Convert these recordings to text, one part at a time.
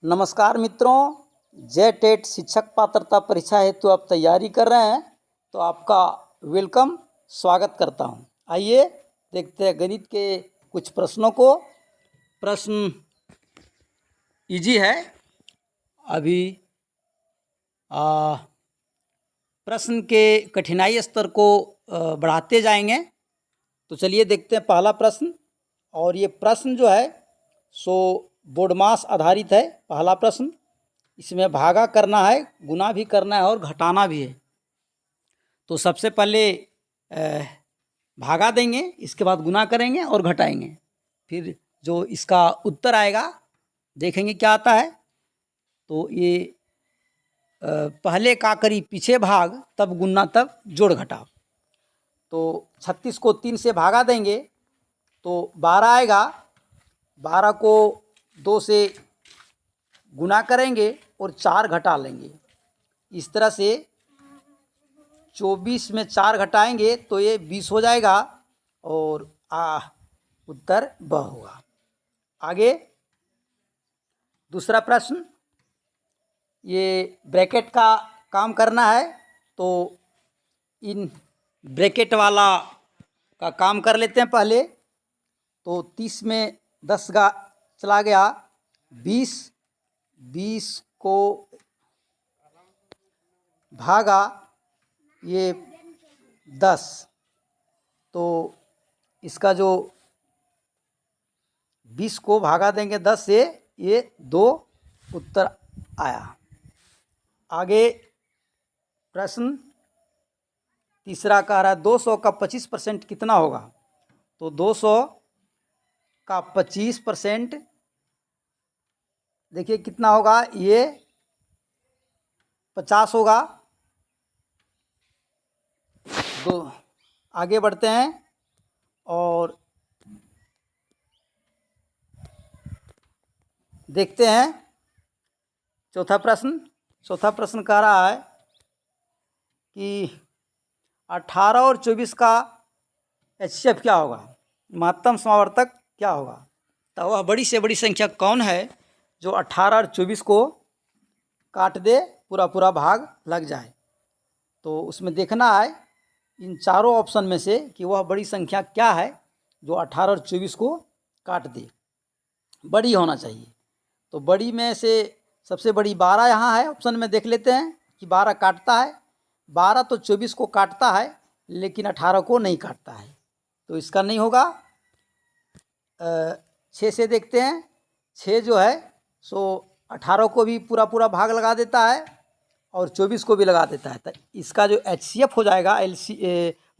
नमस्कार मित्रों, जेटेट शिक्षक पात्रता परीक्षा हेतु आप तैयारी कर रहे हैं तो आपका वेलकम स्वागत करता हूं। आइए देखते हैं गणित के कुछ प्रश्नों को। प्रश्न इजी है। अभी प्रश्न के कठिनाई स्तर को बढ़ाते जाएंगे। तो चलिए देखते हैं पहला प्रश्न। और ये प्रश्न जो है सो बोडमास आधारित है। पहला प्रश्न, इसमें भागा करना है, गुना भी करना है और घटाना भी है। तो सबसे पहले भागा देंगे, इसके बाद गुना करेंगे और घटाएंगे। फिर जो इसका उत्तर आएगा देखेंगे क्या आता है। तो ये पहले का करी पीछे भाग, तब गुना तब जोड़ घटाव। तो 36 को 3 से भागा देंगे तो 12 आएगा। 12 को 2 से गुना करेंगे और 4 घटा लेंगे। इस तरह से 24 में 4 घटाएंगे तो ये 20 हो जाएगा और उत्तर ब होगा। आगे दूसरा प्रश्न, ये ब्रैकेट का काम करना है। तो इन ब्रैकेट वाला का काम कर लेते हैं पहले। तो 30 में 10 का चला गया, 20 को भागा ये 10। तो इसका जो 20 को भागा देंगे 10 से, ये 2 उत्तर आया। आगे प्रश्न तीसरा कह रहा है 200 का 25% कितना होगा। तो 200 का 25% देखिए कितना होगा, ये 50 होगा। तो आगे बढ़ते हैं और देखते हैं चौथा प्रश्न। चौथा प्रश्न कह रहा है कि 18 और 24 का HCF क्या होगा, महत्तम समावर्तक क्या होगा। तो वह बड़ी से बड़ी संख्या कौन है जो 18 और 24 को काट दे, पूरा पूरा भाग लग जाए। तो उसमें देखना है इन चारों ऑप्शन में से कि वह बड़ी संख्या क्या है जो 18 और 24 को काट दे। बड़ी होना चाहिए। तो बड़ी में से सबसे बड़ी 12 यहाँ है। ऑप्शन में देख लेते हैं कि 12 काटता है। 12 तो 24 को काटता है लेकिन 18 को नहीं काटता है, तो इसका नहीं होगा। 6 से देखते हैं। 6 जो है सो 18 को भी पूरा पूरा भाग लगा देता है और 24 को भी लगा देता है। तो इसका जो HCF हो जाएगा,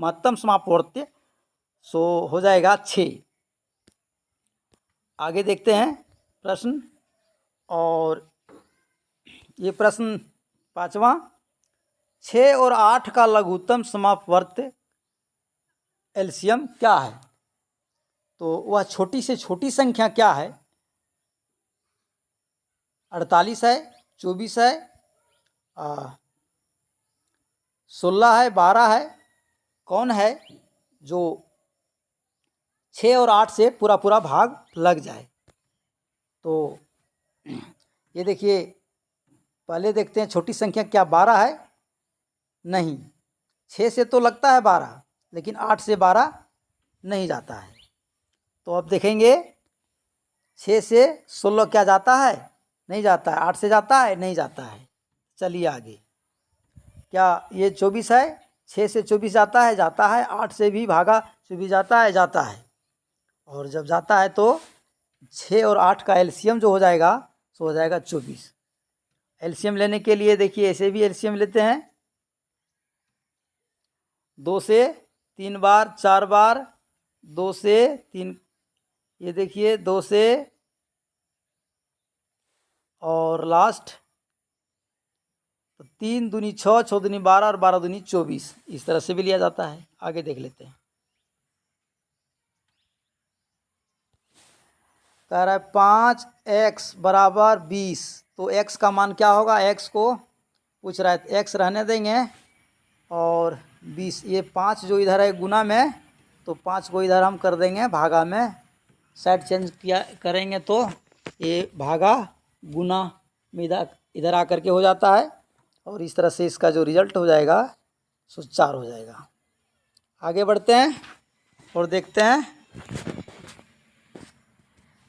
महत्तम समापवर्त्य, सो हो जाएगा 6। आगे देखते हैं प्रश्न। और ये प्रश्न पांचवा, 6 और 8 का लघुत्तम समापवर्त्य LCM क्या है। तो वह छोटी से छोटी संख्या क्या है। 48 है, 24 है, 16 है, 12 है। कौन है जो 6 और 8 से पूरा पूरा भाग लग जाए। तो ये देखिए, पहले देखते हैं छोटी संख्या क्या 12 है। नहीं, 6 से तो लगता है 12, लेकिन 8 से 12 नहीं जाता है। तो अब देखेंगे 6 से 16 क्या जाता है, नहीं जाता है। 8 से जाता है, नहीं जाता है। चलिए आगे, क्या ये 24 है। 6 से 24 जाता है, जाता है। 8 से भी भागा 24 जाता है, जाता है। और जब जाता है तो 6 और 8 का LCM जो हो जाएगा सो हो जाएगा 24। LCM लेने के लिए देखिए ऐसे भी LCM लेते हैं। 2 से 3 बार, 4 बार, 2 से 3, ये देखिए 2 से और लास्ट 3 दूनी 6, 6 दूनी 12 और 12 दूनी 24। इस तरह से भी लिया जाता है। आगे देख लेते हैं। कह रहा है 5x बराबर 20। तो x का मान क्या होगा, x को पूछ रहा है। x रहने देंगे और 20, ये 5 जो इधर है गुना में, तो 5 को इधर हम कर देंगे भागा में। साइड चेंज किया करेंगे तो ये भागा गुना में इधर इधर आकर के हो जाता है, और इस तरह से इसका जो रिजल्ट हो जाएगा सो 4 हो जाएगा। आगे बढ़ते हैं और देखते हैं।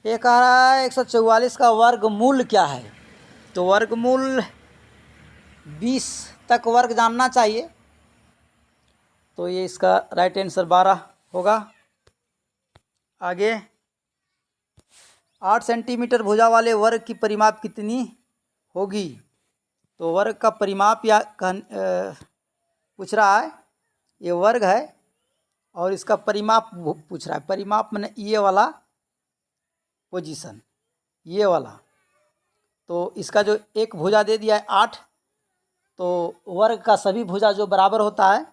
एक आ रहा है 144 का वर्गमूल क्या है। तो वर्गमूल 20 तक वर्ग जानना चाहिए, तो ये इसका राइट आंसर 12 होगा। आगे 8 सेंटीमीटर भुजा वाले वर्ग की परिमाप कितनी होगी। तो वर्ग का परिमाप या पूछ रहा है, ये वर्ग है और इसका परिमाप पूछ रहा है। परिमाप मैंने ये वाला पोजीशन, ये वाला। तो इसका जो एक भुजा दे दिया है 8, तो वर्ग का सभी भुजा जो बराबर होता है,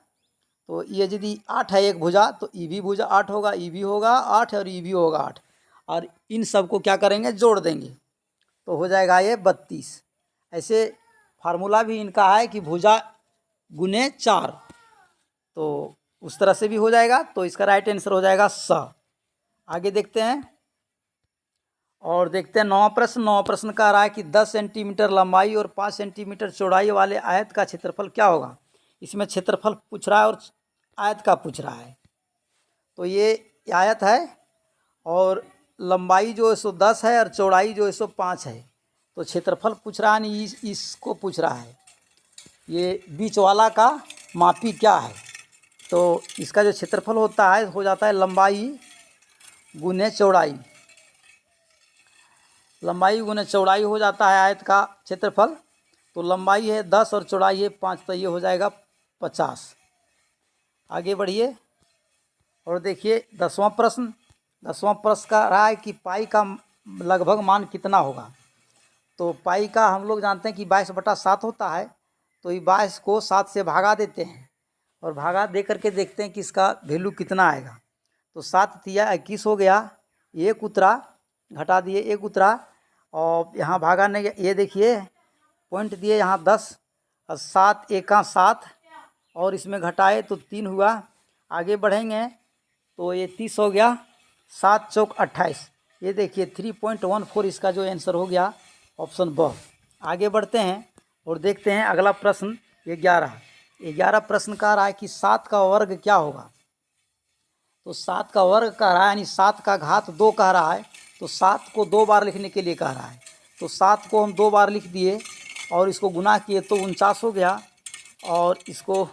तो ये यदि 8 है एक भुजा, तो ई भी भुजा 8 होगा, ई भी होगा 8 और ई भी होगा 8, और इन सब को क्या करेंगे, जोड़ देंगे, तो हो जाएगा ये 32। ऐसे फार्मूला भी इनका है कि भुजा गुने 4, तो उस तरह से भी हो जाएगा। तो इसका राइट आंसर हो जाएगा स। आगे देखते हैं और देखते हैं 9वां प्रश्न। 9वां प्रश्न कह रहा है कि 10 सेंटीमीटर लंबाई और 5 सेंटीमीटर चौड़ाई वाले आयत का क्षेत्रफल क्या होगा। इसमें क्षेत्रफल पूछ रहा है और आयत का पूछ रहा है। तो ये आयत है और लंबाई जो है सो 10 है और चौड़ाई जो है सो 5 है। तो क्षेत्रफल पूछ रहा है, नहीं इसको पूछ रहा है, ये बीच वाला का मापी क्या है। तो इसका जो क्षेत्रफल होता है हो जाता है लंबाई गुने चौड़ाई। लंबाई गुने चौड़ाई हो जाता है आयत का क्षेत्रफल। तो लंबाई है 10 और चौड़ाई है 5, तो ये हो जाएगा 50। आगे बढ़िए और देखिए 10वां प्रश्न। 10वां प्रश्न का रहा है कि पाई का लगभग मान कितना होगा। तो पाई का हम लोग जानते हैं कि 22/7 होता है। तो ये 22 को 7 से भागा देते हैं और भागा दे करके देखते हैं कि इसका वैल्यू कितना आएगा। तो 7 तिया 21 हो गया, एक उतरा, घटा दिए एक उतरा, और यहाँ भागा नहीं, ये देखिए पॉइंट दिए यहाँ 10 और 7 एका 7, और इसमें घटाए तो 3 हुआ। आगे बढ़ेंगे तो ये 30 हो गया, 7 चौक 28। ये देखिए 3.14 इसका जो आंसर हो गया ऑप्शन ब। आगे बढ़ते हैं और देखते हैं अगला प्रश्न 11 प्रश्न कह रहा है कि 7 का वर्ग क्या होगा। तो 7 का वर्ग कह रहा है, यानी 7 का घात 2 कह रहा है। तो 7 को 2 बार लिखने के लिए कह रहा है। तो 7 को हम 2 बार लिख दिए और इसको गुना किए तो 49 हो गया, और इसको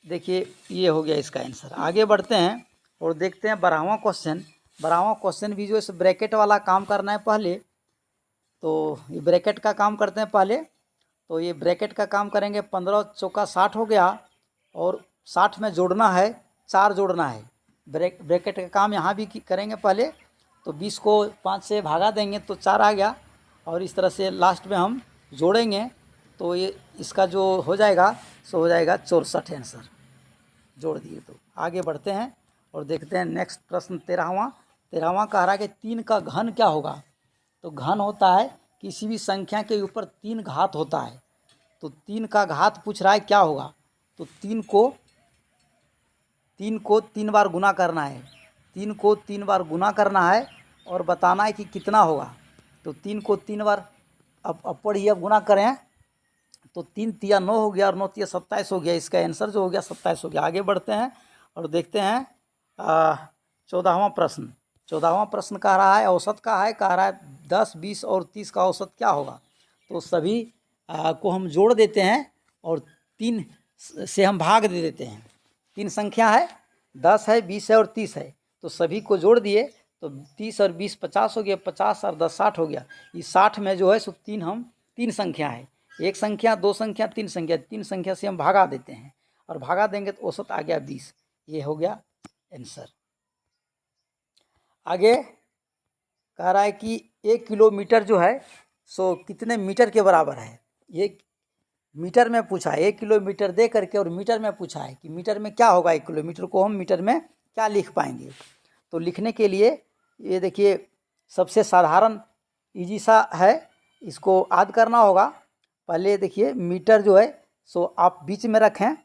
देखिए ये हो गया इसका आंसर। आगे बढ़ते हैं और देखते हैं 12वां क्वेश्चन। 12वां क्वेश्चन भी जो है ब्रैकेट वाला काम करना है पहले। तो ये ब्रैकेट का काम करते हैं पहले। तो ये ब्रैकेट का काम करेंगे, 15 चौका 60 हो गया, और 60 में जोड़ना है, 4 जोड़ना है। ब्रैकेट का काम यहाँ भी करेंगे पहले। तो 20 को 5 से भागा देंगे तो 4 आ गया, और इस तरह से लास्ट में हम जोड़ेंगे तो ये इसका जो हो जाएगा सो हो जाएगा 64 आंसर, जोड़ दिए। तो आगे बढ़ते हैं और देखते हैं नेक्स्ट प्रश्न 13वां कह रहा है कि 3 का घन क्या होगा। तो घन होता है किसी भी संख्या के ऊपर 3 घात होता है। तो 3 का घात पूछ रहा है क्या होगा। तो 3 को 3 बार गुना करना है। 3 को 3 बार गुना करना है और बताना है कि कितना होगा। तो 3 को 3 बार अब पढ़िए, अब गुना करें तो 3 तिया 9 हो गया और 9 तिया 27 हो गया। इसका आंसर जो हो गया 27 हो गया। आगे बढ़ते हैं और देखते हैं 14वां प्रश्न। 14वां प्रश्न कह रहा है औसत का है, कह रहा है 10, 20 और 30 का औसत क्या होगा। तो सभी को हम जोड़ देते हैं और 3 से हम भाग दे देते हैं। 3 संख्या है, 10 है, 20 है और 30 है। तो सभी को जोड़ दिए तो 30 और 20 50 हो गया, 50 और 10 60 हो गया। इस 60 में जो है सो 3 संख्या है, एक संख्या, 2 संख्या, 3 संख्या। 3 संख्या से हम भागा देते हैं और भागा देंगे तो औसत आ गया 20। ये हो गया आंसर। आगे कह रहा है कि 1 किलोमीटर जो है सो कितने मीटर के बराबर है। ये मीटर में पूछा है, 1 किलोमीटर दे करके और मीटर में पूछा है कि मीटर में क्या होगा। 1 किलोमीटर को हम मीटर में क्या लिख पाएंगे। तो लिखने के लिए ये देखिए सबसे साधारण इजी सा है, इसको याद करना होगा। पहले देखिए मीटर जो है सो आप बीच में रखें,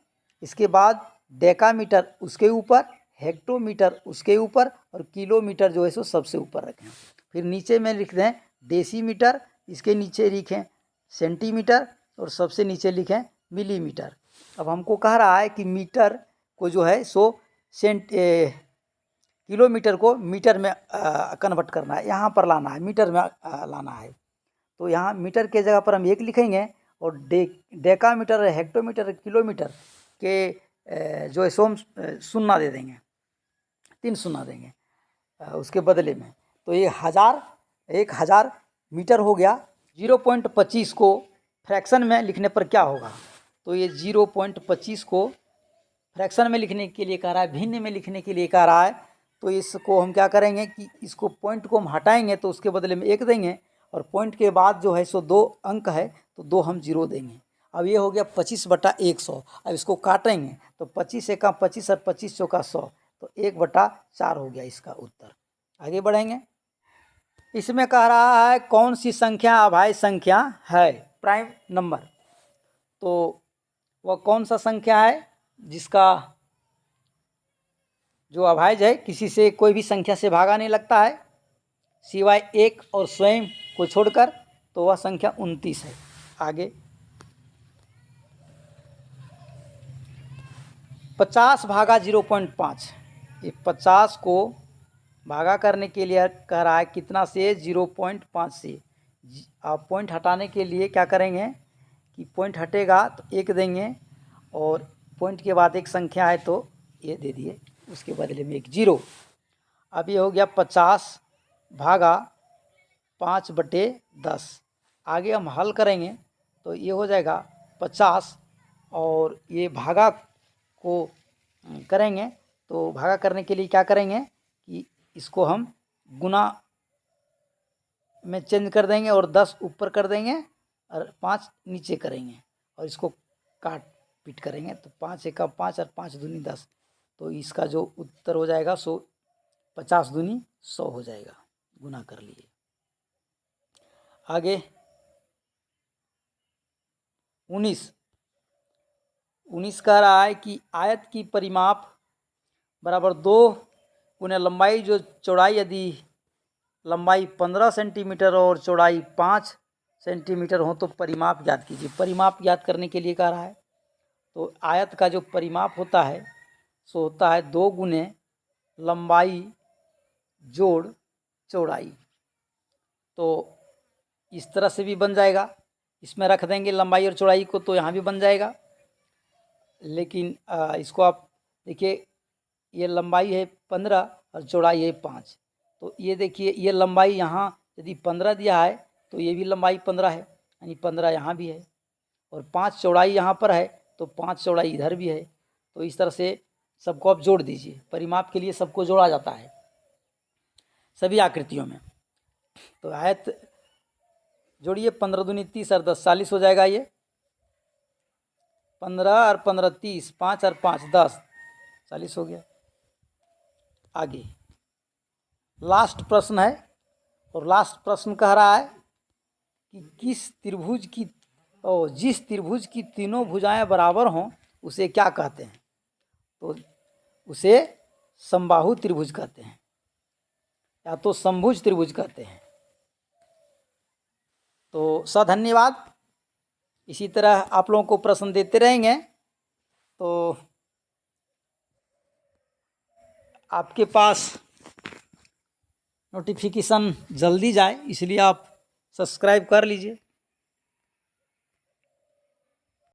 इसके बाद डेकामीटर उसके ऊपर, हेक्टोमीटर उसके ऊपर और किलोमीटर जो है सो सबसे ऊपर रखें। फिर नीचे में लिख दें डेसीमीटर, इसके नीचे लिखें सेंटीमीटर और सबसे नीचे लिखें मिलीमीटर। अब हमको कह रहा है कि मीटर को जो है सो किलोमीटर को मीटर में कन्वर्ट करना है, यहाँ पर लाना है, मीटर में लाना है। तो यहाँ मीटर के जगह पर हम 1 लिखेंगे और डेकामीटर, हेक्टोमीटर, किलोमीटर के जो है सो हम शून्य दे देंगे, 3 शून्य देंगे उसके बदले में। तो ये 1000 मीटर हो गया। 0.25 को फ्रैक्शन में लिखने पर क्या होगा? तो ये 0.25 को फ्रैक्शन में लिखने के लिए कह रहा है, भिन्न में लिखने के लिए कह रहा है। तो इसको हम क्या करेंगे कि इसको पॉइंट को हम हटाएंगे तो उसके बदले में 1 देंगे और पॉइंट के बाद जो है सो 2 अंक है तो 2 हम 0 देंगे। अब ये हो गया 25/100। अब इसको काटेंगे तो 25 एका 25 और 25 चौका 100, तो 1/4 हो गया इसका उत्तर। आगे बढ़ेंगे। इसमें कह रहा है कौन सी संख्या अभाज्य संख्या है, प्राइम नंबर। तो वह कौन सा संख्या है जिसका जो अभाज्य है, किसी से कोई भी संख्या से भागा नहीं लगता है सिवाय 1 और स्वयं को छोड़कर, तो वह संख्या 29 है। आगे 50 भागा 0.5, ये 50 को भागा करने के लिए कह रहा है कितना से, 0.5 से। आप पॉइंट हटाने के लिए क्या करेंगे कि पॉइंट हटेगा तो 1 देंगे और पॉइंट के बाद एक संख्या है तो ये दे दिए, उसके बदले में 1 0। अब ये हो गया 50 भागा 5/10। आगे हम हल करेंगे तो ये हो जाएगा 50 और ये भागा को करेंगे तो भागा करने के लिए क्या करेंगे कि इसको हम गुना में चेंज कर देंगे और 10 ऊपर कर देंगे और 5 नीचे करेंगे और इसको काट पीट करेंगे तो 5 एका 5 और 5 दूनी 10, तो इसका जो उत्तर हो जाएगा सो 50 दूनी 100 हो जाएगा। गुना कर लिए। आगे 19 कह रहा है कि आयत की परिमाप बराबर 2 गुने लंबाई, जो चौड़ाई यदि लंबाई 15 सेंटीमीटर और चौड़ाई 5 सेंटीमीटर हो तो परिमाप ज्ञात कीजिए। परिमाप ज्ञात करने के लिए कह रहा है। तो आयत का जो परिमाप होता है सो होता है 2 गुने लंबाई जोड़ चौड़ाई। तो इस तरह से भी बन जाएगा, इसमें रख देंगे लंबाई और चौड़ाई को तो यहाँ भी बन जाएगा। लेकिन इसको आप देखिए, ये लंबाई है 15 और चौड़ाई है 5, तो ये देखिए ये लंबाई यहाँ यदि 15 दिया है तो ये भी लंबाई 15 है, यानी 15 यहाँ भी है और 5 चौड़ाई यहाँ पर है तो 5 चौड़ाई इधर भी है। तो इस तरह से सबको आप जोड़ दीजिए। परिमाप के लिए सबको जोड़ा जाता है सभी आकृतियों में। तो आयत जोड़िए, 15 दूनी 30 और 10 40 हो जाएगा। ये 15 और 15 30, 5 और 5 10, 40 हो गया। आगे लास्ट प्रश्न है और लास्ट प्रश्न कह रहा है कि किस त्रिभुज की जिस त्रिभुज की तीनों भुजाएं बराबर हों उसे क्या कहते हैं? तो उसे समबाहु त्रिभुज कहते हैं या तो समभुज त्रिभुज कहते हैं। तो धन्यवाद। इसी तरह आप लोगों को प्रश्न देते रहेंगे तो आपके पास नोटिफिकेशन जल्दी जाए, इसलिए आप सब्सक्राइब कर लीजिए।